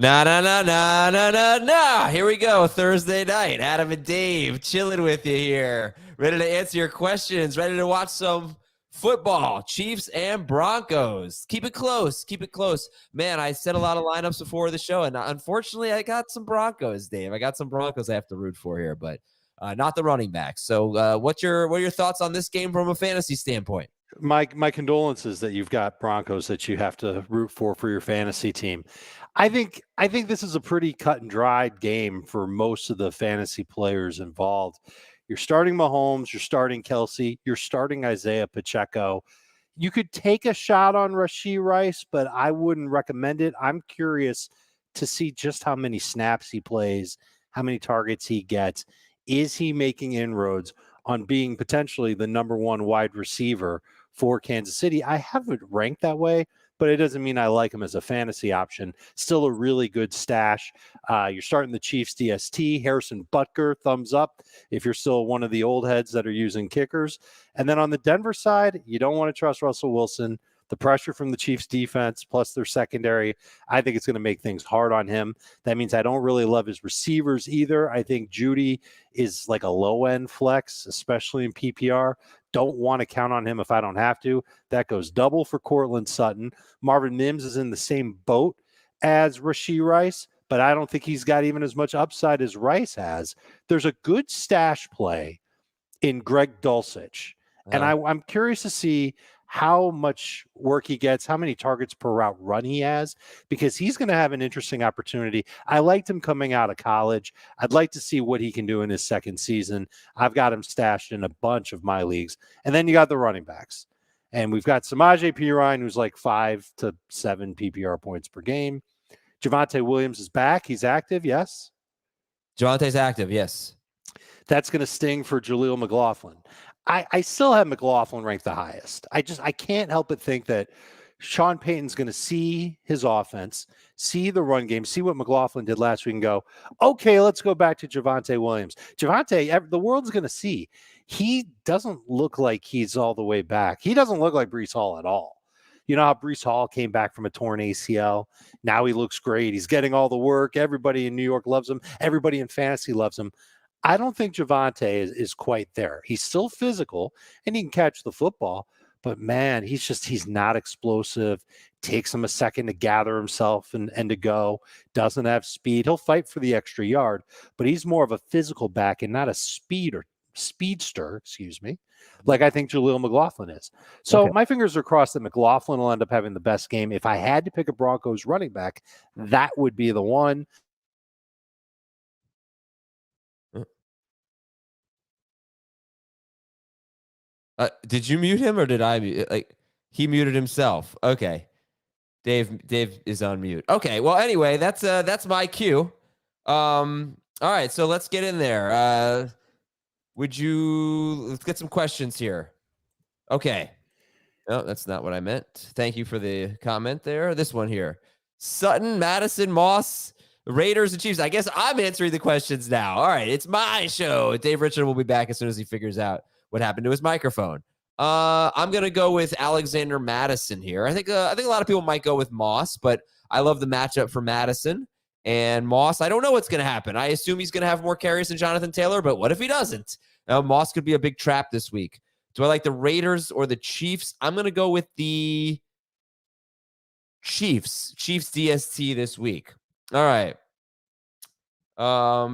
Nah, nah, nah, nah, nah, nah, nah. Here we go. Thursday night. Adam and Dave chilling with you here. Ready to answer your questions. Ready to watch some football. Chiefs and Broncos. Keep it close. Keep it close. Man, I said a lot of lineups before the show, and unfortunately, I got some Broncos, Dave. I got some Broncos I have to root for here, but not the running backs. So what are your thoughts on this game from a fantasy standpoint? My condolences that you've got Broncos that you have to root for your fantasy team. I think this is a pretty cut and dried game for most of the fantasy players involved. You're starting Mahomes, you're starting Kelsey, you're starting Isaiah Pacheco. You could take a shot on Rashee Rice, but I wouldn't recommend it. I'm curious to see just how many snaps he plays, how many targets he gets. Is he making inroads on being potentially the number one wide receiver for Kansas City? I have it ranked that way, but it doesn't mean I like him as a fantasy option. Still a really good stash. You're starting the Chiefs DST. Harrison Butker, thumbs up if you're still one of the old heads that are using kickers. And then on the Denver side, you don't want to trust Russell Wilson. The pressure from the Chiefs defense plus their secondary, I think it's going to make things hard on him. That means I don't really love his receivers either. I think Judy is like a low-end flex, especially in PPR. Don't want to count on him if I don't have to. That goes double for Cortland Sutton. Marvin Mims is in the same boat as Rashee Rice, but I don't think he's got even as much upside as Rice has. There's a good stash play in Greg Dulcich. And I'm curious to see how much work he gets, how many targets per route run he has, because he's going to have an interesting opportunity. I liked him coming out of college. I'd like to see what he can do in his second season. I've got him stashed in a bunch of my leagues. And then you got the running backs. And we've got Samaje Perine, who's like 5 to 7 PPR points per game. Javonte Williams is back. He's active, yes? Javonte's active, yes. That's going to sting for Jaleel McLaughlin. I still have McLaughlin ranked the highest. I can't help but think that Sean Payton's going to see his offense, see the run game, see what McLaughlin did last week and go, okay, let's go back to Javonte Williams. Javonte, the world's going to see. He doesn't look like he's all the way back. He doesn't look like Breece Hall at all. You know how Breece Hall came back from a torn ACL? Now he looks great. He's getting all the work. Everybody in New York loves him. Everybody in fantasy loves him. I don't think Javonte is quite there. He's still physical and he can catch the football, but man, he's not explosive. Takes him a second to gather himself and to go. Doesn't have speed. He'll fight for the extra yard, but he's more of a physical back and not a speedster, like I think Jaleel McLaughlin is. So my fingers are crossed that McLaughlin will end up having the best game. If I had to pick a Broncos running back, that would be the one. Did you mute him or did I mute? Like he muted himself. Okay. Dave is on mute. Okay. Well, anyway, that's my cue. All right, so let's get in there. Let's get some questions here. Okay. No, that's not what I meant. Thank you for the comment there. This one here. Sutton, Madison, Moss, Raiders, and Chiefs. I guess I'm answering the questions now. All right, it's my show. Dave Richard will be back as soon as he figures out what happened to his microphone. I'm going to go with Alexander Madison here. I think a lot of people might go with Moss, but I love the matchup for Madison and Moss. I don't know what's going to happen. I assume he's going to have more carries than Jonathan Taylor, but what if he doesn't? Moss could be a big trap this week. Do I like the Raiders or the Chiefs? I'm going to go with the Chiefs. Chiefs DST this week. All right. All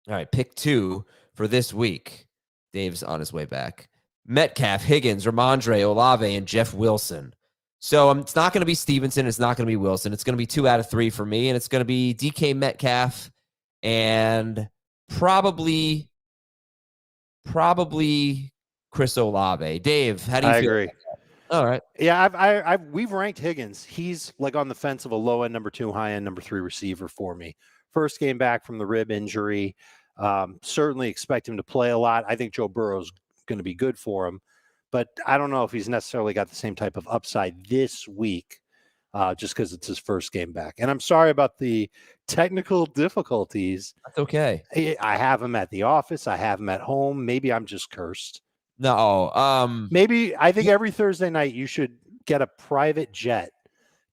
right, pick 2 for this week. Dave's on his way back. Metcalf, Higgins, Ramondre, Olave, and Jeff Wilson. So it's not going to be Stevenson. It's not going to be Wilson. It's going to be 2 out of 3 for me, and it's going to be DK Metcalf and probably Chris Olave. Dave, how do you feel? I agree. All right. Yeah, we've ranked Higgins. He's like on the fence of a low-end number 2, high-end number 3 receiver for me. First game back from the rib injury. Certainly expect him to play a lot. I think Joe Burrow's going to be good for him, but I don't know if he's necessarily got the same type of upside this week just because it's his first game back. And I'm sorry about the technical difficulties. That's okay. I have him at the office. I have him at home. Maybe I'm just cursed. No. Maybe I think every Thursday night you should get a private jet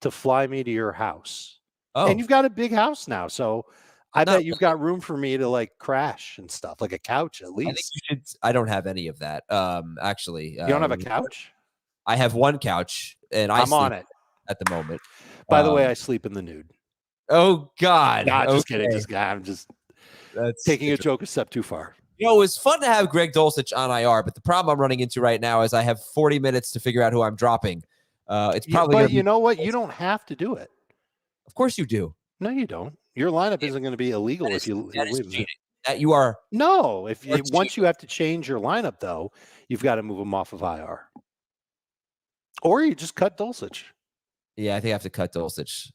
to fly me to your house Oh, And you've got a big house now, so I No, bet you've got room for me to like crash and stuff, like a couch at I think least. you should. I don't have any of that. Actually, You don't have a couch? I have one couch, and I I'm on sleep it. at the moment. By the way, I sleep in the nude. Oh God! Nah, just kidding. Okay. I'm just That's taking a interesting. joke a step too far. You know, it was fun to have Greg Dulcich on IR, but the problem I'm running into right now is I have 40 minutes to figure out who I'm dropping. It's probably going But to be. you know what? You don't have to do it. Of course you do. No, you don't. Your lineup isn't going to be illegal if you That is leave. cheating. That you are. No, if you, That's once cheating. you have to change your lineup, though, you've got to move them off of IR, or you just cut Dulcich. Yeah, I think I have to cut Dulcich.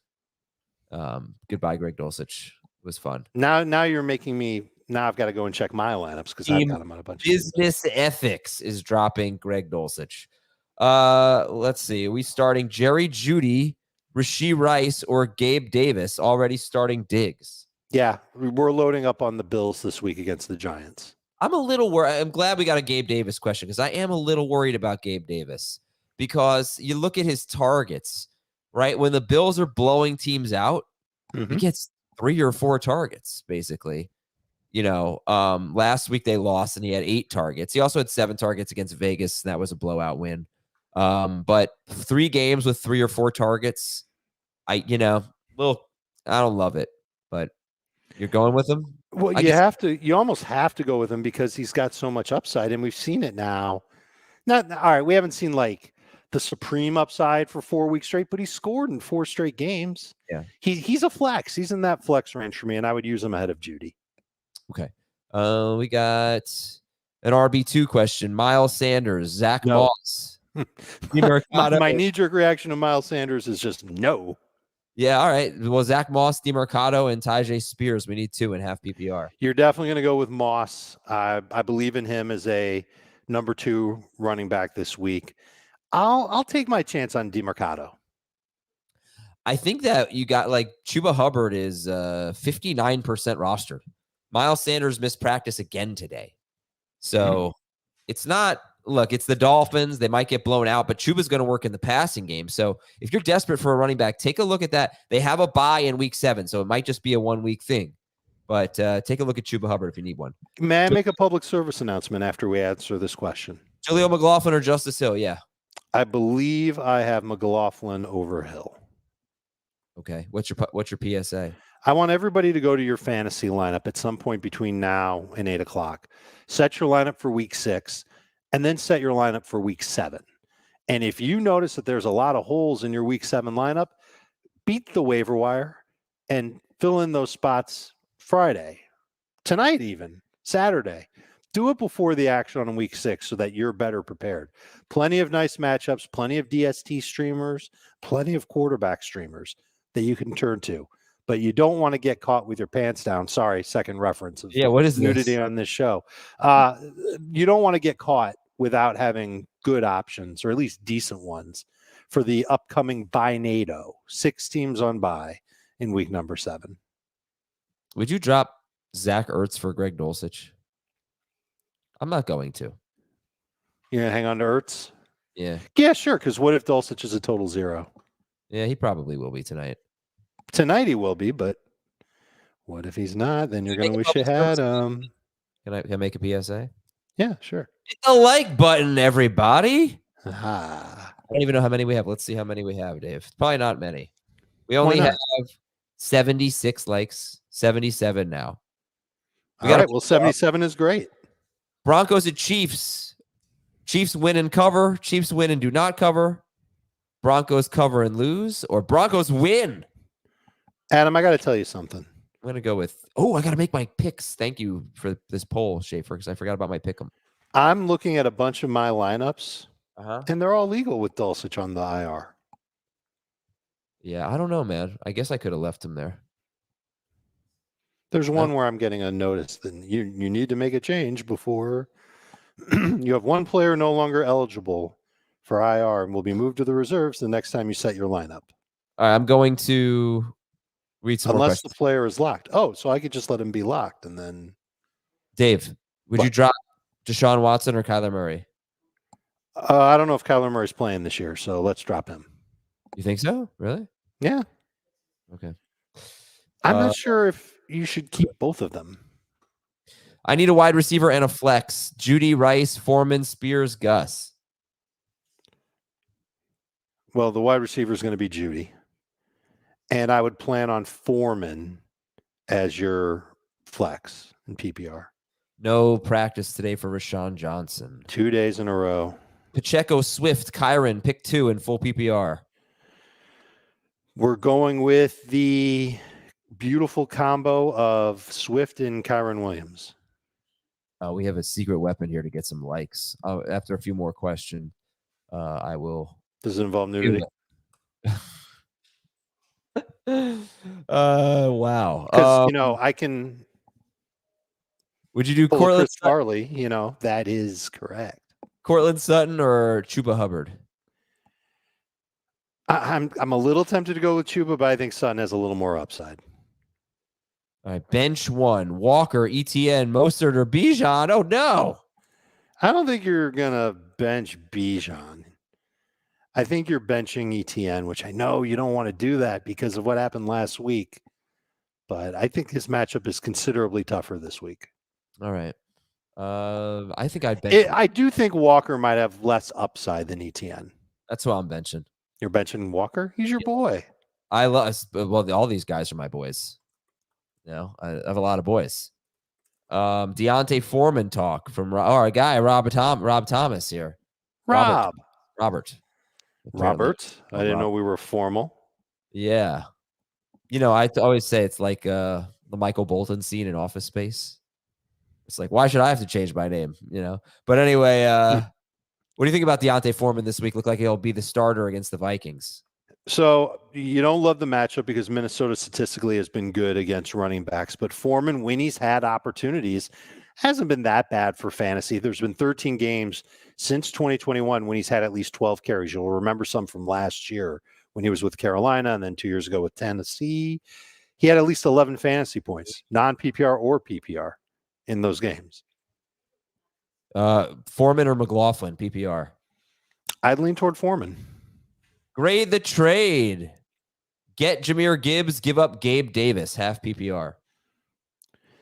Goodbye, Greg Dulcich. It was fun. Now you're making me. Now I've got to go and check my lineups because I've got them on a bunch. Business Ethics is dropping Greg Dulcich. Let's see. Are we starting Jerry Jeudy, Rashee Rice, or Gabe Davis? Already starting Diggs. Yeah, we're loading up on the Bills this week against the Giants. I'm a little worried. I'm glad we got a Gabe Davis question because I am a little worried about Gabe Davis because you look at his targets, right? When the Bills are blowing teams out, he gets 3 or 4 targets, basically. You know, last week they lost and he had 8 targets. He also had 7 targets against Vegas, and that was a blowout win. But 3 games with 3 or 4 targets, I don't love it, but you're going with him? Well, you almost have to go with him because he's got so much upside, and we've seen it now. All right, we haven't seen like the supreme upside for 4 weeks straight, but he's scored in 4 straight games. Yeah. He's a flex. He's in that flex range for me, and I would use him ahead of Jeudy. Okay. We got an RB2 question. Miles Sanders, Zach Moss. My knee-jerk reaction to Miles Sanders is just no. Yeah, all right. Well, Zach Moss, DeMarcado, and Tyjae Spears. We need 2 in half PPR. You're definitely going to go with Moss. I believe in him as a number 2 running back this week. I'll take my chance on DeMarcado. I think that you got like Chuba Hubbard is 59% rostered. Miles Sanders missed practice again today. So it's not, look, it's the Dolphins. They might get blown out, but Chuba's going to work in the passing game. So if you're desperate for a running back, take a look at that. They have a bye in week 7, so it might just be a 1-week thing. But take a look at Chuba Hubbard if you need one. May I make a public service announcement after we answer this question? Jaleel McLaughlin or Justice Hill? Yeah. I believe I have McLaughlin over Hill. Okay. What's your PSA? I want everybody to go to your fantasy lineup at some point between now and 8 o'clock. Set your lineup for week 6, and then set your lineup for week 7. And if you notice that there's a lot of holes in your week 7 lineup, beat the waiver wire and fill in those spots Friday, tonight even, Saturday. Do it before the action on week 6 so that you're better prepared. Plenty of nice matchups, plenty of DST streamers, plenty of quarterback streamers that you can turn to. But you don't want to get caught with your pants down. Sorry, second reference of what is nudity this? on this show. You don't want to get caught without having good options, or at least decent ones, for the upcoming bye-nado. 6 teams on bye in week number 7. Would you drop Zach Ertz for Greg Dulcich? I'm not going to. You're going to hang on to Ertz? Yeah. Yeah, sure, because what if Dulcich is a total 0? Yeah, he probably will be tonight. Tonight he will be, but what if he's not? Then you're going to wish you had him. Can I make a PSA? Yeah, sure. Hit the like button, everybody. Aha. I don't even know how many we have. Let's see how many we have, Dave. Probably not many. We only have 76 likes, 77 now. All right, well, 77 is great. Broncos and Chiefs. Chiefs win and cover. Chiefs win and do not cover. Broncos cover and lose, or Broncos win. Adam, I got to tell you something. I'm going to go with, I got to make my picks. Thank you for this poll, Schaefer, because I forgot about my pick 'em. I'm looking at a bunch of my lineups, and they're all legal with Dulcich on the IR. Yeah, I don't know, man. I guess I could have left him there. There's one where I'm getting a notice that you need to make a change before you have one player no longer eligible for IR and will be moved to the reserves the next time you set your lineup. All right, I'm going to read some more unless questions. The player is locked. Oh, so I could just let him be locked and then. Dave, would you drop Deshaun Watson or Kyler Murray? I don't know if Kyler Murray's playing this year, so let's drop him. You think so? Really? Yeah. Okay. I'm not sure if you should keep both of them. I need a wide receiver and a flex. Judy, Rice, Foreman, Spears, Gus. Well, the wide receiver is going to be Judy. And I would plan on Foreman as your flex in PPR. No practice today for Rashawn Johnson. 2 days in a row. Pacheco, Swift, Kyron, pick 2 in full PPR. We're going with the beautiful combo of Swift and Kyron Williams. We have a secret weapon here to get some likes. After a few more questions, I will. Does it involve nudity? Wow. Because, I can. Would you do Chris Farley? That is correct. Cortland Sutton or Chuba Hubbard? I'm a little tempted to go with Chuba, but I think Sutton has a little more upside. All right, bench 1. Walker, ETN, Mostert, or Bijan? Oh, no. I don't think you're going to bench Bijan. I think you're benching ETN, which I know you don't want to do that because of what happened last week. But I think his matchup is considerably tougher this week. All right. I think I'd bench. I do think Walker might have less upside than ETN. That's why I'm benching. You're benching Walker? He's your boy. I love. Well, all these guys are my boys. I have a lot of boys. Deontay Foreman talk from our guy Rob Thomas here. Robert. I didn't know we were formal. Yeah. I always say it's like the Michael Bolton scene in Office Space. It's like, why should I have to change my name? But anyway, what do you think about Deontay Foreman this week? Look like he'll be the starter against the Vikings. So you don't love the matchup because Minnesota statistically has been good against running backs, but Foreman, when he's had opportunities, hasn't been that bad for fantasy. There's been 13 games since 2021 when he's had at least 12 carries. You'll remember some from last year when he was with Carolina, and then 2 years ago with Tennessee. He had at least 11 fantasy points, non-PPR or PPR, in those games. Foreman or McLaughlin, PPR? I'd lean toward Foreman. Grade the trade. Get Jahmyr Gibbs, give up Gabe Davis, half PPR.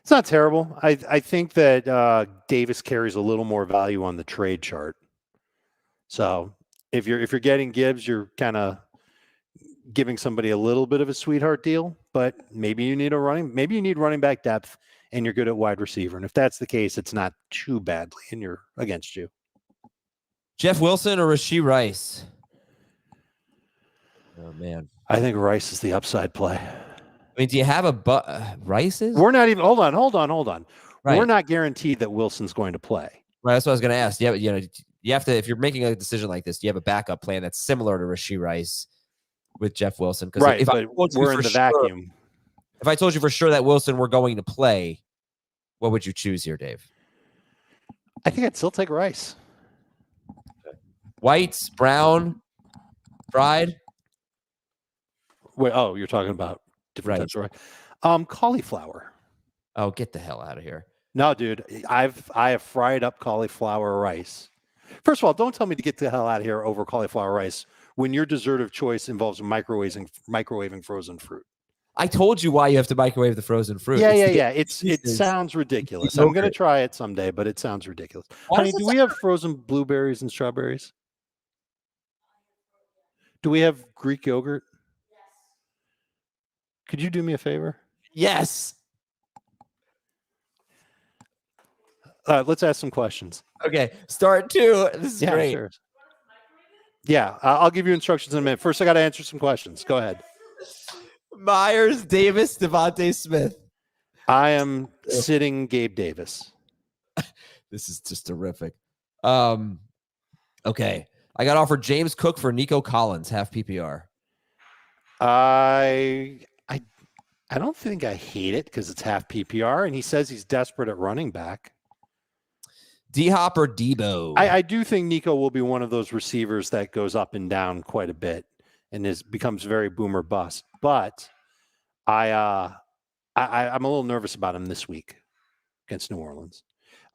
It's not terrible. I think that Davis carries a little more value on the trade chart. So if you're getting Gibbs, you're kind of giving somebody a little bit of a sweetheart deal, but maybe you need running back depth and you're good at wide receiver. And if that's the case, it's not too badly and you're against you. Jeff Wilson or Rashee Rice? Oh, man. I think Rice is the upside play. I mean, do you have Rice's? We're not even, hold on. Right. We're not guaranteed that Wilson's going to play. Right. That's what I was going to ask. Yeah, you have to, if you're making a decision like this, do you have a backup plan that's similar to Rashee Rice with Jeff Wilson? Right. But we're in the vacuum. If I told you for sure that Wilson were going to play, what would you choose here, Dave? I think I'd still take Rice. Whites, brown, fried. Wait, you're talking about different types of rice. Cauliflower. Oh, get the hell out of here. No, dude. I have fried up cauliflower rice. First of all, don't tell me to get the hell out of here over cauliflower rice when your dessert of choice involves microwaving frozen fruit. I told you why you have to microwave the frozen fruit. Yeah. It sounds ridiculous. I'm going to try it someday, but it sounds ridiculous. Honey, do we have frozen blueberries and strawberries? Do we have Greek yogurt? Yes. Could you do me a favor? Yes. Let's ask some questions. Okay. Start 2. This is great. Sure. Yeah, I'll give you instructions in a minute. First, I got to answer some questions. Go ahead. Myers, Davis, Devontae Smith. I am sitting Gabe Davis. This is just terrific. Okay. I got offered James Cook for Nico Collins, half PPR. I don't think I hate it because it's half PPR, and he says he's desperate at running back. D-Hop or Debo? I do think Nico will be one of those receivers that goes up and down quite a bit and becomes very boomer bust. But I'm a little nervous about him this week against New Orleans.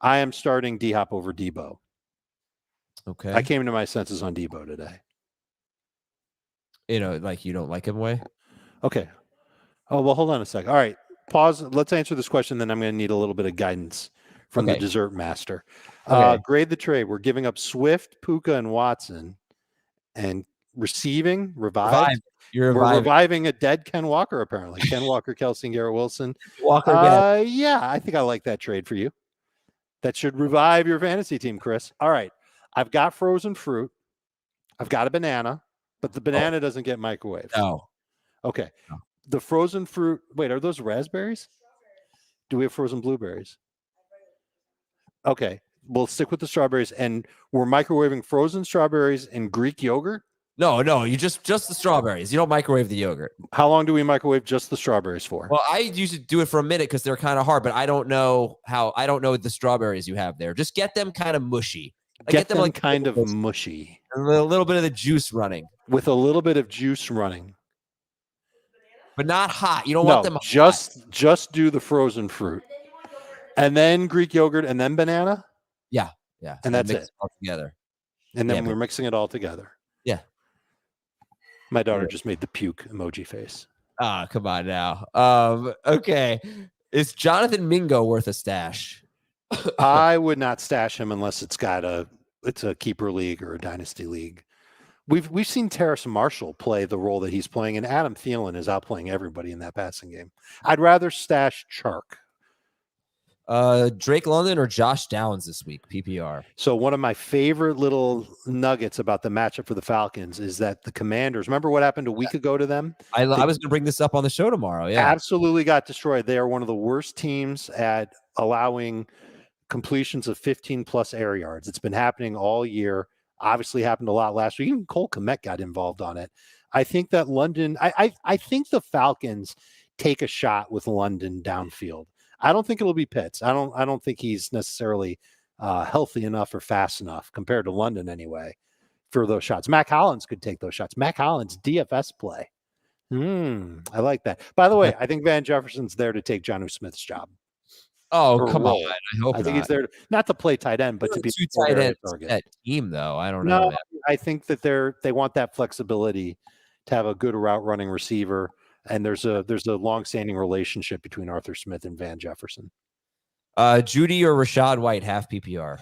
I am starting D-Hop over Debo. Okay. I came to my senses on Debo today. Like you don't like him way? Okay. Oh, well, hold on a sec. All right, pause. Let's answer this question, then I'm going to need a little bit of guidance from the Okay. dessert master. Okay. Grade the trade. We're giving up Swift, Puka, and Watson, and revived. Revive. You're We're reviving. reviving a dead Ken Walker, apparently. Ken Walker, Kelsey, and Garrett Wilson. Walker again. Yeah, I think I like that trade for you. That should revive your fantasy team, Chris. All right, I've got frozen fruit. I've got a banana, but the banana doesn't get microwaved. No. Okay. No. The frozen fruit. Wait, are those raspberries? Do we have frozen blueberries? Okay. We'll stick with the strawberries, and we're microwaving frozen strawberries and Greek yogurt. No, you just the strawberries. You don't microwave the yogurt. How long do we microwave just the strawberries for? Well, I usually do it for a minute because they're kind of hard, but I don't know the strawberries you have there. Just get them kind of mushy. Get them like kind of mushy. A little bit of the juice running. With a little bit of juice running. But not hot. You don't want them just do the frozen fruit. And then Greek yogurt and then banana? Yeah. And that's it. All together. And then we're mixing it all together. Yeah. My daughter just made the puke emoji face. Ah, come on now. Okay. Is Jonathan Mingo worth a stash? I would not stash him unless it's a keeper league or a dynasty league. We've seen Terrace Marshall play the role that he's playing, and Adam Thielen is outplaying everybody in that passing game. I'd rather stash Chark. Drake London or Josh Downs this week, PPR. So one of my favorite little nuggets about the matchup for the Falcons is that the Commanders, remember what happened a week ago to them? I was going to bring this up on the show tomorrow. Yeah. Absolutely got destroyed. They are one of the worst teams at allowing completions of 15-plus air yards. It's been happening all year. Obviously happened a lot last week. Even Cole Kmet got involved on it. I think that London, I think the Falcons take a shot with London downfield. I don't think it'll be Pitts. I don't think he's necessarily healthy enough or fast enough compared to London anyway for those shots. Mac Hollins could take those shots. Mac Hollins DFS play. I like that. By the way, I think Van Jefferson's there to take Jonnu Smith's job. Oh, come on. I think he's there not to play tight end, but to be two tight ends that team, though. I don't know. I think that they want that flexibility to have a good route running receiver. And there's a long-standing relationship between Arthur Smith and Van Jefferson. Judy or Rashad White, half PPR.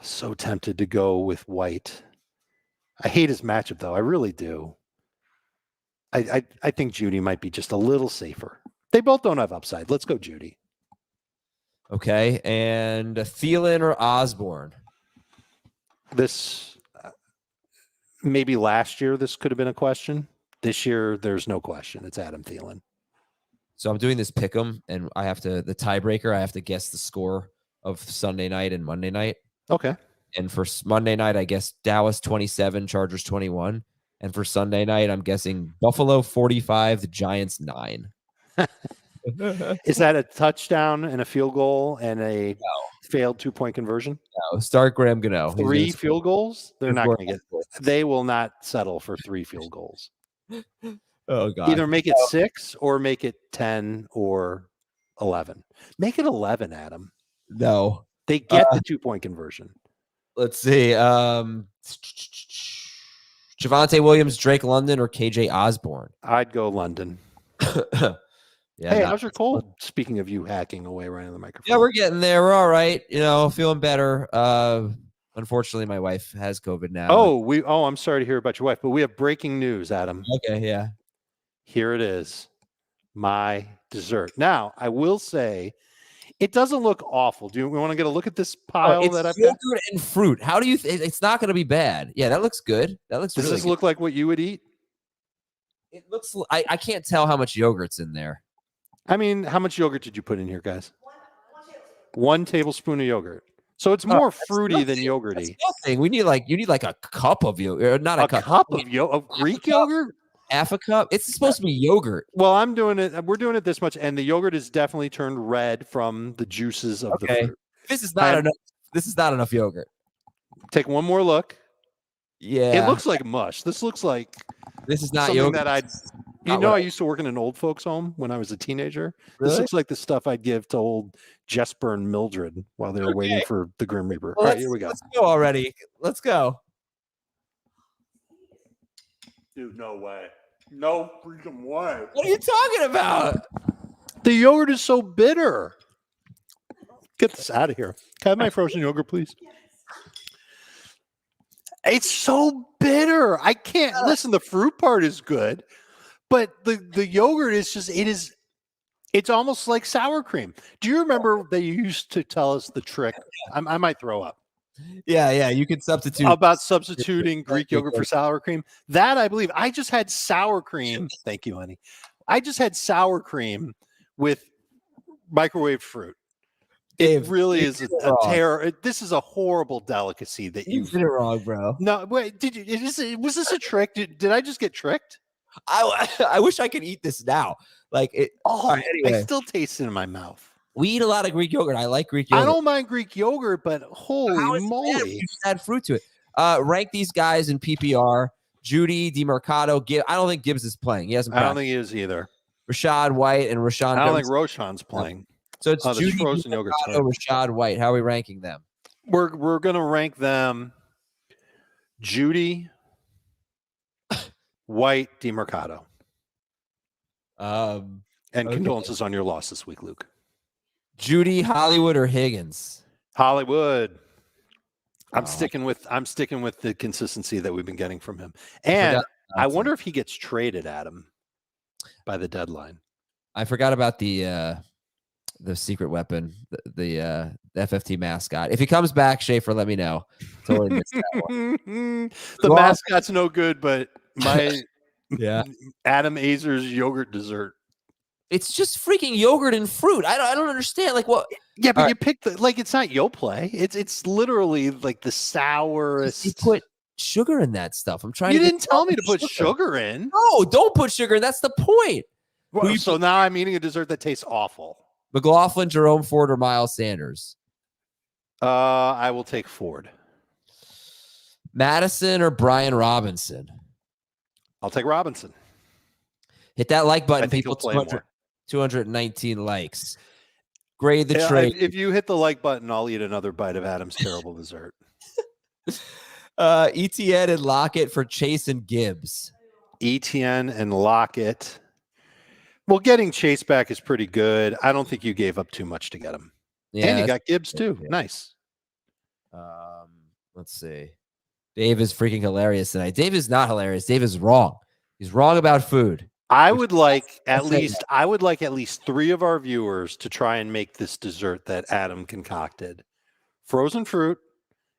So tempted to go with White. I hate his matchup, though. I really do. I think Judy might be just a little safer. They both don't have upside. Let's go Judy. Okay, and Thielen or Osborne? This... Maybe last year this could have been a question. This year, there's no question. It's Adam Thielen. So I'm doing this pick'em, and I have to the tiebreaker. I have to guess the score of Sunday night and Monday night. Okay. And for Monday night, I guess Dallas 27, Chargers 21. And for Sunday night, I'm guessing Buffalo 45, the Giants 9. Is that a touchdown and a field goal and a failed 2-point conversion? No. Start Graham Gano. 3 field goals? They're not going to get. They will not settle for 3 field goals. Oh God! Either make it 6 or make it 10 or 11. Make it 11, Adam. No, they get the 2-point conversion. Let's see. Javonte Williams, Drake London, or KJ Osborne? I'd go London. Yeah, hey, how's your cold? Speaking of you hacking away right on the microphone. Yeah, we're getting there. We're all right. Feeling better. Unfortunately, my wife has COVID now. I'm sorry to hear about your wife, but we have breaking news, Adam. Okay, yeah. Here it is. My dessert. Now, I will say it doesn't look awful. Do we want to get a look at this pile that I've got? Yogurt and fruit. How do you it's not going to be bad. Yeah, that looks good. Does this good. Look like what you would eat? It looks I can't tell how much yogurt's in there. I mean, how much yogurt did you put in here, guys? 1 tablespoon of yogurt. So it's more fruity than yogurty. You need like a cup of yogurt, not a cup of Greek yogurt. Half a cup. It's supposed to be yogurt. Well, I'm doing it. We're doing it this much, and the yogurt is definitely turned red from the juices of the fruit. This is not enough. This is not enough yogurt. Take one more look. Yeah, it looks like mush. This looks like this is not something yogurt. That I used to work in an old folks' home when I was a teenager. Really? This looks like the stuff I'd give to old Jesper and Mildred while they were waiting for the Grim Reaper. Well, all right, here we go. Let's go already. Let's go. Dude, no way. No freaking way. What are you talking about? The yogurt is so bitter. Get this out of here. Can I have my frozen yogurt, please? It's so bitter. I can't listen. The fruit part is good, but the yogurt is just it's almost like sour cream. Do you remember they used to tell us the trick? I might throw up. Yeah. You can substitute About substituting Greek yogurt for sour cream. That I believe. I just had sour cream. Thank you, honey. I just had sour cream with microwaved fruit. Dave, it really is a terror. This is a horrible delicacy that you did it wrong, bro. No, wait. Was this a trick? Did I just get tricked? I wish I could eat this now. Like it. Right, anyway. I still taste it in my mouth. We eat a lot of Greek yogurt. I like Greek yogurt. I don't mind Greek yogurt, but holy moly, you just add fruit to it. Rank these guys in PPR. Judy, DeMarcado, Gibbs. I don't think Gibbs is playing. He hasn't. I don't think he is either. Rashad White and Rashawn. I don't think Roshan's playing. So it's Judy, frozen yogurt. Rashad White. How are we ranking them? We're gonna rank them Judy, White, DeMarcado. And condolences on your loss this week, Luke. Judy, Hollywood, or Higgins? Hollywood. I'm sticking with the consistency that we've been getting from him. And I wonder if he gets traded, Adam, by the deadline. I forgot about the secret weapon, the FFT mascot. If he comes back, Schaefer, let me know. Totally missed that one. The mascot's no good, but my Adam Azer's yogurt dessert. It's just freaking yogurt and fruit. I don't understand. Like what? Yeah, but you picked it's not Yoplait. It's literally like the sourest. You put sugar in that stuff. I'm trying. You didn't tell me to put sugar in. No, don't put sugar in. That's the point. Well, so now I'm eating a dessert that tastes awful. McLaughlin, Jerome Ford, or Miles Sanders? I will take Ford. Madison or Brian Robinson? I'll take Robinson. Hit that like button, I think people. He'll play more. 219 likes. Grade the trade. If you hit the like button, I'll eat another bite of Adam's terrible dessert. ETN and Lockett for Chase and Gibbs. ETN and Lockett. Well, getting Chase back is pretty good. I don't think you gave up too much to get him. Yeah, and you got Gibbs too. Yeah. Nice. Let's see. Dave is freaking hilarious tonight. Dave is not hilarious. Dave is wrong. He's wrong about food. I would like at least 3 of our viewers to try and make this dessert that Adam concocted. Frozen fruit,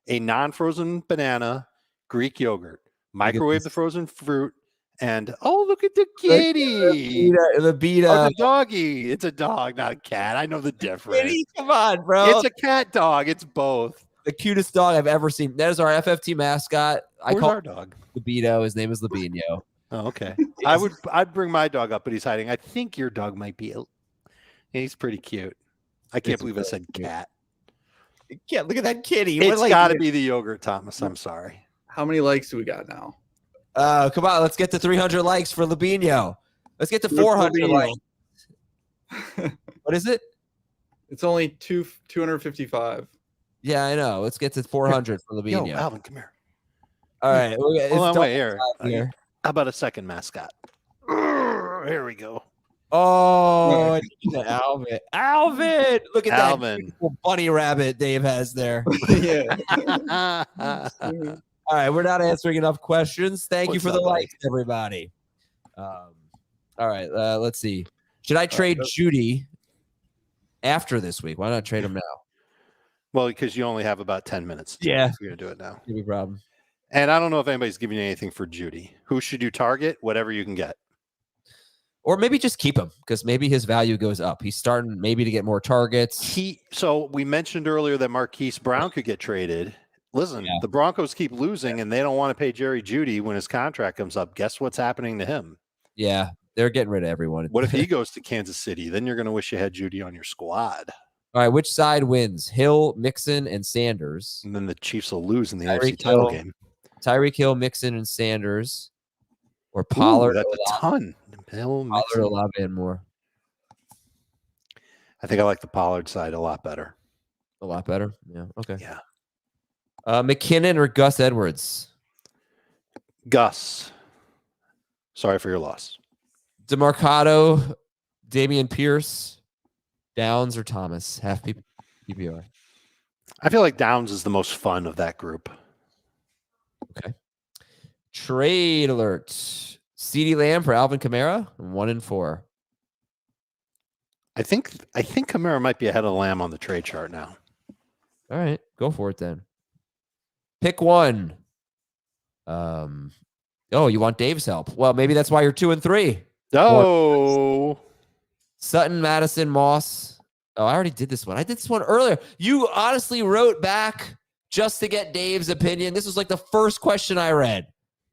a non-frozen banana, Greek yogurt, microwave the frozen fruit, and look at the kitty. The beta. Oh, the doggy. It's a dog, not a cat. I know the difference. Kitty, come on, bro. It's a cat dog. It's both. The cutest dog I've ever seen. That is our FFT mascot. Where's our dog? Libido. His name is Labino. Oh, okay. I'd bring my dog up, but he's hiding. I think your dog might be. He's pretty cute. I can't believe I said cat. Yeah, look at that kitty. It's got to be the yogurt, Thomas. I'm sorry. How many likes do we got now? Come on, let's get to 300 likes for Labino. Let's get to 400 likes. What is it? It's only 255. Yeah, I know. Let's get to 400 for Labino. Yo, Alvin, come here. All right. Hold on, wait here. How about a second mascot? Here we go. Oh, Alvin. Alvin! Look at Alvin. That beautiful bunny rabbit Dave has there. Yeah. All right, we're not answering enough questions. Thank you for the likes, everybody. All right, let's see. Should I trade Judy after this week? Why not trade him now? Well, because you only have about 10 minutes. Yeah. You're going to do it now. No problem. And I don't know if anybody's giving you anything for Judy. Who should you target? Whatever you can get. Or maybe just keep him because maybe his value goes up. He's starting maybe to get more targets. So we mentioned earlier that Marquise Brown could get traded. Listen, the Broncos keep losing and they don't want to pay Jerry Jeudy when his contract comes up. Guess what's happening to him? Yeah, they're getting rid of everyone. What if he goes to Kansas City? Then you're going to wish you had Jeudy on your squad. All right, which side wins? Hill, Mixon, and Sanders. And then the Chiefs will lose in the AFC title game. Tyreek Hill, Mixon, and Sanders. Or Pollard. That's a ton. Hill, Pollard, Olave, and more. I think I like the Pollard side a lot better. A lot better? Yeah, okay. Yeah. McKinnon or Gus Edwards? Gus. Sorry for your loss. DeMarcado, Damian Pierce, Downs, or Thomas, half PPR. I feel like Downs is the most fun of that group. Okay. Trade alert. CeeDee Lamb for Alvin Kamara, 1-4. I think Kamara might be ahead of Lamb on the trade chart now. All right, go for it then. Pick one. Oh, you want Dave's help? Well, maybe that's why you're 2-3. Oh, Sutton, Madison, Moss. Oh, I already did this one. I did this one earlier. You honestly wrote back just to get Dave's opinion. This was like the first question I read.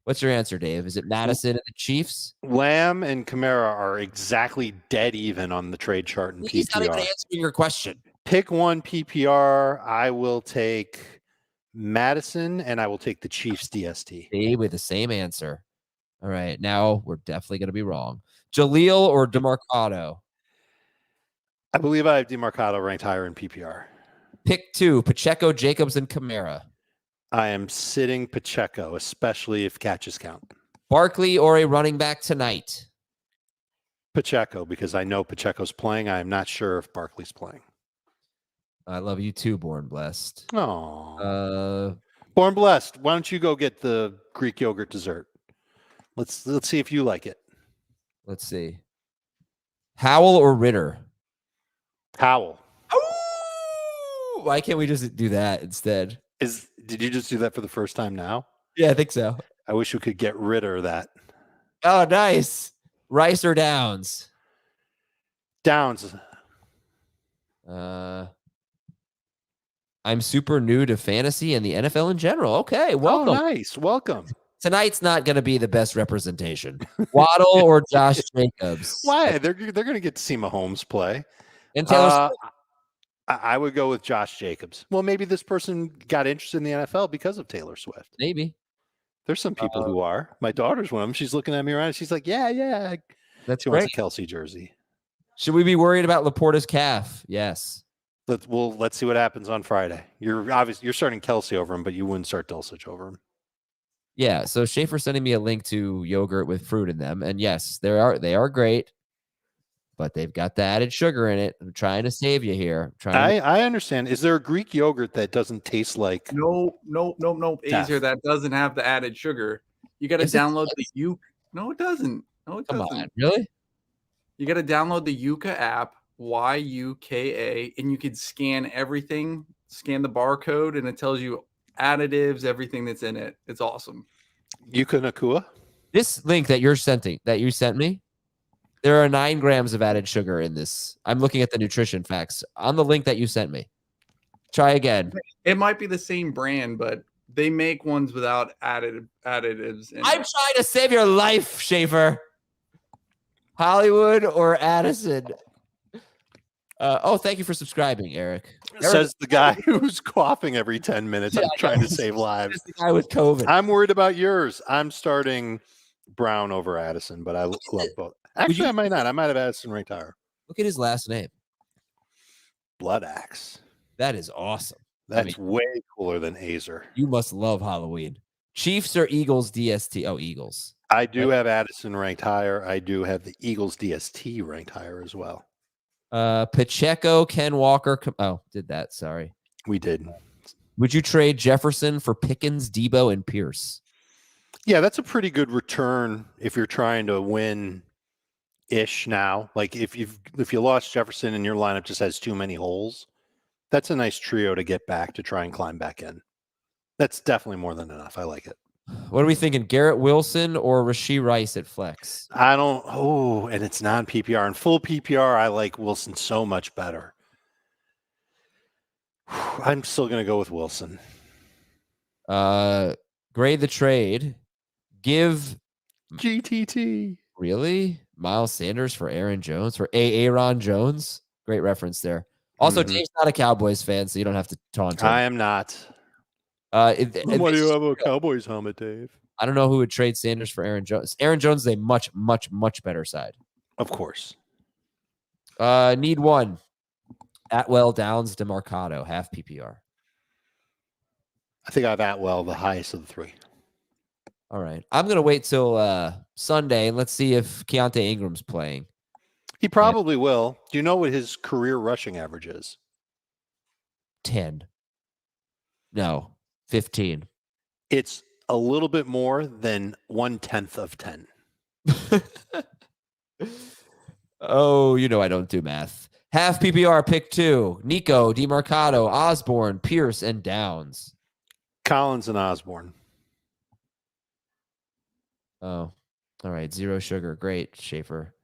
What's your answer, Dave? Is it Madison and the Chiefs? Lamb and Kamara are exactly dead even on the trade chart in He's not even PPR. answering your question. Pick one PPR. I will take Madison, and I will take the Chiefs DST. Dave with the same answer. All right, now we're definitely going to be wrong. Jaleel or DeMarcado? I believe I have DeMarcado ranked higher in PPR. Pick two, Pacheco, Jacobs, and Kamara. I am sitting Pacheco, especially if catches count. Barkley or a running back tonight? Pacheco, because I know Pacheco's playing. I am not sure if Barkley's playing. I love you too, Born Blessed. Oh, Born Blessed. Why don't you go get the Greek yogurt dessert? Let's see if you like it. Let's see. Howell or Ritter? Howell. Ooh, why can't we just do that instead? Did you just do that for the first time now? Yeah, I think so. I wish we could get rid of that. Oh, nice. Rice or Downs? Downs. I'm super new to fantasy and the NFL in general. Okay, welcome. Oh, nice. Welcome. Tonight's not going to be the best representation. Waddle or Josh Jacobs? Why? They're going to get to see Mahomes play. And Taylor Swift. I would go with Josh Jacobs. Well, maybe this person got interested in the NFL because of Taylor Swift. Maybe. There's some people who are. My daughter's one of them. She's looking at me around. She's like, yeah. That's she great. wants a Kelsey jersey. Should we be worried about Laporta's calf? Yes. Let's see what happens on Friday. You're starting Kelsey over him, but you wouldn't start Dulcich over him. Yeah. So Schaefer sending me a link to yogurt with fruit in them, and yes, they are great, but they've got the added sugar in it. I'm trying to save you here. I understand. Is there a Greek yogurt that doesn't taste like? No. Azer, that doesn't have the added sugar. You got to download the Yuka. No, it doesn't. Come on, really? You got to download the Yuka app, YUKA, and you can scan everything, scan the barcode, and it tells you additives, everything that's in it. It's awesome. Yuka Nakua? This link that you sent me, there are 9 grams of added sugar in this. I'm looking at the nutrition facts on the link that you sent me. Try again. It might be the same brand, but they make ones without additives. I'm trying to save your life, Schaefer. Hollywood or Addison? Thank you for subscribing, Eric. Says the guy who's coughing every 10 minutes. I'm trying to save lives. The guy with COVID. I'm worried about yours. I'm starting Brown over Addison, but I love both. Actually, I might not. I might have Addison ranked higher. Look at his last name. Blood Axe. That is awesome. That's way cooler than Azer. You must love Halloween. Chiefs or Eagles DST? Oh, Eagles. I do have Addison ranked higher. I do have the Eagles DST ranked higher as well. Pacheco, Ken Walker. Did that. Sorry. We did. Would you trade Jefferson for Pickens, Debo, and Pierce? Yeah, that's a pretty good return if you're trying to win-ish now. Like if you lost Jefferson and your lineup just has too many holes, that's a nice trio to get back to try and climb back in. That's definitely more than enough. I like it. What are we thinking? Garrett Wilson or Rashee Rice at flex? And it's non-PPR. In full PPR, I like Wilson so much better. I'm still going to go with Wilson. Grade the trade. Give GTT. Really? Miles Sanders for Aaron Jones? For Aaron Jones? Great reference there. Also, Dave's not a Cowboys fan, so you don't have to taunt him. I am not. Why do you have a Cowboys helmet, Dave? I don't know who would trade Sanders for Aaron Jones. Aaron Jones is a much, much, much better side. Of course. Need one. Atwell, Downs, DeMarcado, half PPR. I think I have Atwell the highest of the 3. All right. I'm going to wait till Sunday and let's see if Keontae Ingram's playing. He probably will. Do you know what his career rushing average is? 10. No, 15. It's a little bit more than 1/10 of 10. Oh, I don't do math. Half PPR pick 2. Nico, DeMarcado, Osborne, Pierce, and Downs. Collins and Osborne. Oh, all right. 0 sugar. Great, Schaefer.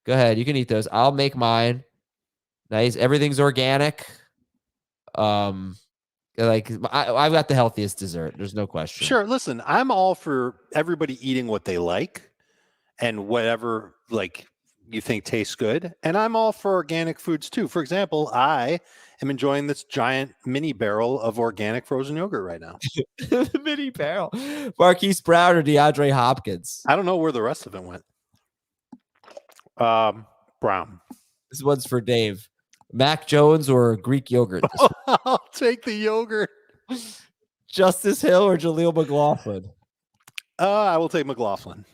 Go ahead. You can eat those. I'll make mine. Nice. Everything's organic. I've got the healthiest dessert. There's no question. Sure. Listen, I'm all for everybody eating what they like and whatever you think tastes good. And I'm all for organic foods too. For example, I am enjoying this giant mini barrel of organic frozen yogurt right now. The mini barrel. Marquise Brown or DeAndre Hopkins? I don't know where the rest of it went. Brown. This one's for Dave. Mac Jones or Greek yogurt? I'll take the yogurt. Justice Hill or Jaleel McLaughlin? I will take McLaughlin.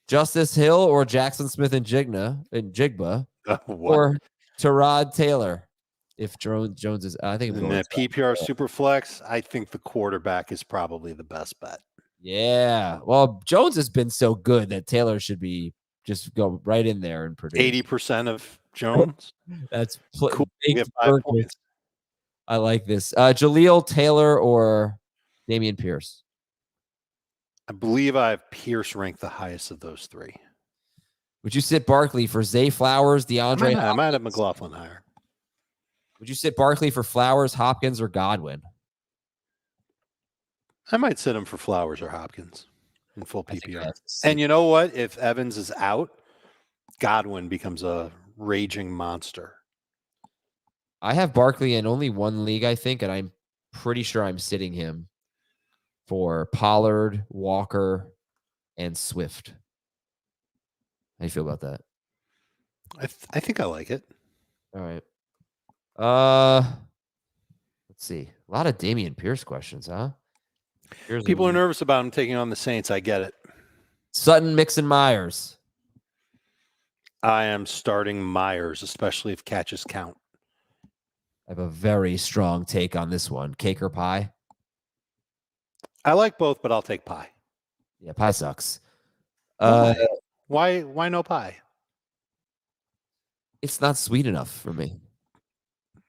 Justice Hill or Jackson Smith and Jigba? Or Tyrod Taylor? If Jones is, I think in that PPR Superflex, I think the quarterback is probably the best bet. Yeah. Well, Jones has been so good that Taylor should be just go right in there and produce. 80% of Jones. That's cool. Get 5 points. I like this. Jaleel Taylor or Damian Pierce? I believe I have Pierce ranked the highest of those 3. Would you sit Barkley for Zay Flowers, DeAndre? I might have McLaughlin higher. Would you sit Barkley for Flowers, Hopkins, or Godwin? I might sit him for Flowers or Hopkins in full PPR. And you know what? If Evans is out, Godwin becomes a raging monster. I have Barkley in only one league, I think, and I'm pretty sure I'm sitting him for Pollard, Walker, and Swift. How do you feel about that? I think I like it. All right. Let's see. A lot of Damian Pierce questions, huh? People are nervous about him taking on the Saints. I get it. Sutton, Mixon, Myers. I am starting Myers, especially if catches count. I have a very strong take on this one. Cake or pie? I like both, but I'll take pie. Yeah, pie sucks. Why no pie? It's not sweet enough for me.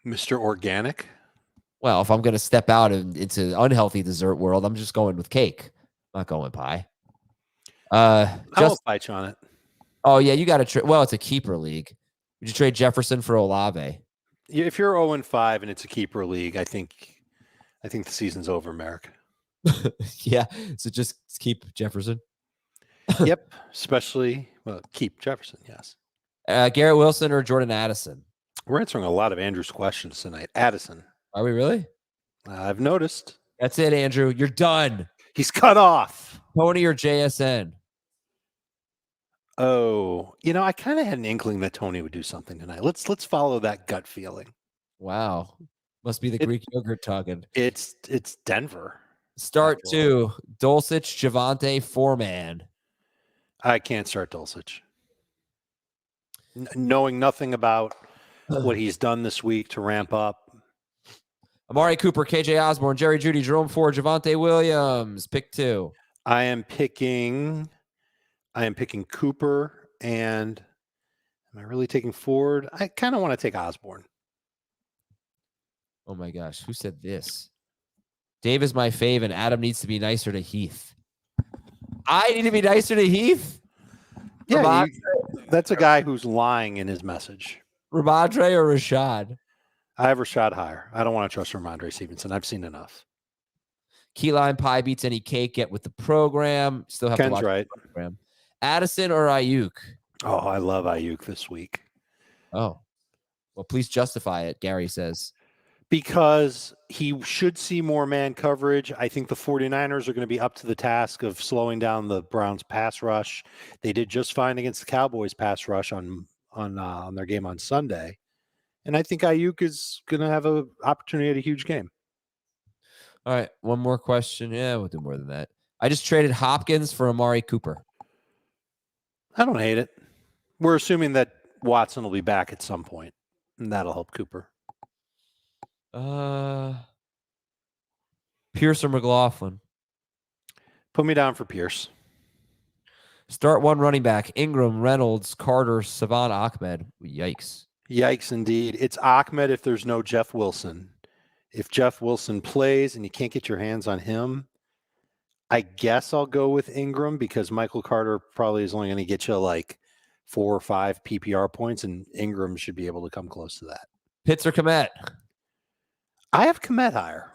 Mr. Organic? Well, if I'm going to step out into the unhealthy dessert world, I'm just going with cake. I'm not going with pie. I will fight you on it. Oh, yeah, you got to trade. Well, it's a keeper league. Would you trade Jefferson for Olave? Yeah, if you're 0-5 and it's a keeper league, I think the season's over, Merrick. Yeah, so just keep Jefferson. Yep, especially keep Jefferson. Yes. Garrett Wilson or Jordan Addison? We're answering a lot of Andrew's questions tonight. Addison. Are we really? I've noticed. That's it, Andrew. You're done. He's cut off. Tony or JSN? Oh, I kind of had an inkling that Tony would do something tonight. Let's follow that gut feeling. Wow. Must be the Greek yogurt talking. It's Denver. Start 2. Dulcich, Javonte, 4-man. I can't start Dulcich. Knowing nothing about what he's done this week to ramp up. Amari Cooper, KJ Osborne, Jerry Jeudy, Jerome Ford, Javonte Williams. Pick 2. I am picking Cooper, and am I really taking Ford? I kind of want to take Osborne. Oh my gosh, who said this? Dave is my fave, and Adam needs to be nicer to Heath. I need to be nicer to Heath? Yeah, that's a guy who's lying in his message. Ramondre or Rashad? I have Rashad higher. I don't want to trust Ramondre Stevenson. I've seen enough. Key lime pie beats any cake. Get with the program. Still have Ken's to watch right. the program. Addison or Ayuk? Oh, I love Ayuk this week. Oh, well, please justify it, Gary says. Because he should see more man coverage. I think the 49ers are going to be up to the task of slowing down the Browns pass rush. They did just fine against the Cowboys pass rush on their game on Sunday. And I think Ayuk is going to have an opportunity at a huge game. All right, one more question. Yeah, we'll do more than that. I just traded Hopkins for Amari Cooper. I don't hate it. We're assuming that Watson will be back at some point, and that'll help Cooper. Pierce or McLaughlin? Put me down for Pierce. Start one running back. Ingram, Reynolds, Carter, Savon, Ahmed. Yikes. Yikes, indeed. It's Ahmed if there's no Jeff Wilson. If Jeff Wilson plays and you can't get your hands on him, I guess I'll go with Ingram because Michael Carter probably is only going to get you like 4 or 5 PPR points, and Ingram should be able to come close to that. Pitts or Kmet? I have Kmet higher.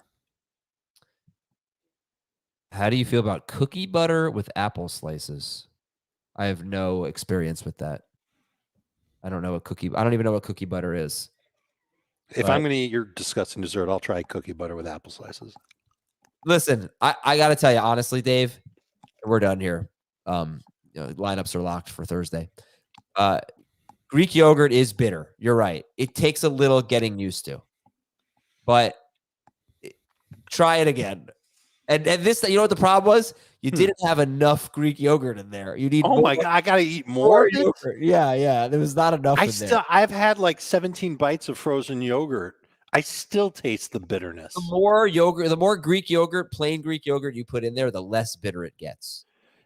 How do you feel about cookie butter with apple slices? I have no experience with that. I don't even know what cookie butter is. If I'm going to eat your disgusting dessert, I'll try cookie butter with apple slices. Listen, I got to tell you, honestly, Dave, we're done here. Lineups are locked for Thursday. Greek yogurt is bitter. You're right. It takes a little getting used to. But try it again. And this, you know what the problem was? You didn't have enough Greek yogurt in there. You need my God, I got to eat more yogurt. Yeah. There was not enough in there. I've had like 17 bites of frozen yogurt. I still taste the bitterness. The more Greek yogurt, plain Greek yogurt you put in there, the less bitter it gets.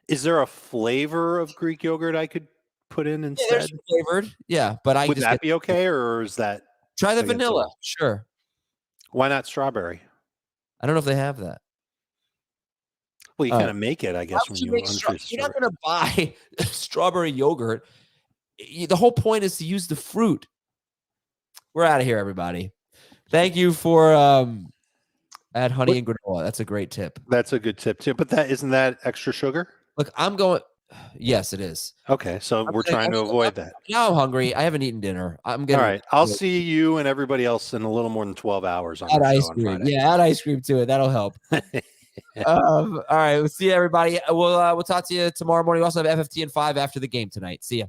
Is there a flavor of Greek yogurt I could put in instead? Yeah, there's flavored. Yeah, but would that be okay, or is that try the vanilla? Sure. Why not strawberry? I don't know if they have that. Well, you kind of make it, I guess, when you unfreeze. You're not going to buy strawberry yogurt. The whole point is to use the fruit. We're out of here, everybody. Thank you for add honey and granola. That's a great tip. That's a good tip too. But isn't that extra sugar? Look, I'm going. Yes, it is. Okay, so we're trying to avoid that. Now I'm hungry. I haven't eaten dinner. All right, I'll see you and everybody else in a little more than 12 hours on add ice cream. Yeah, add ice cream to it. That'll help. All right, we'll see you, everybody. We'll talk to you tomorrow morning. We also have FFT and 5 after the game tonight. See ya.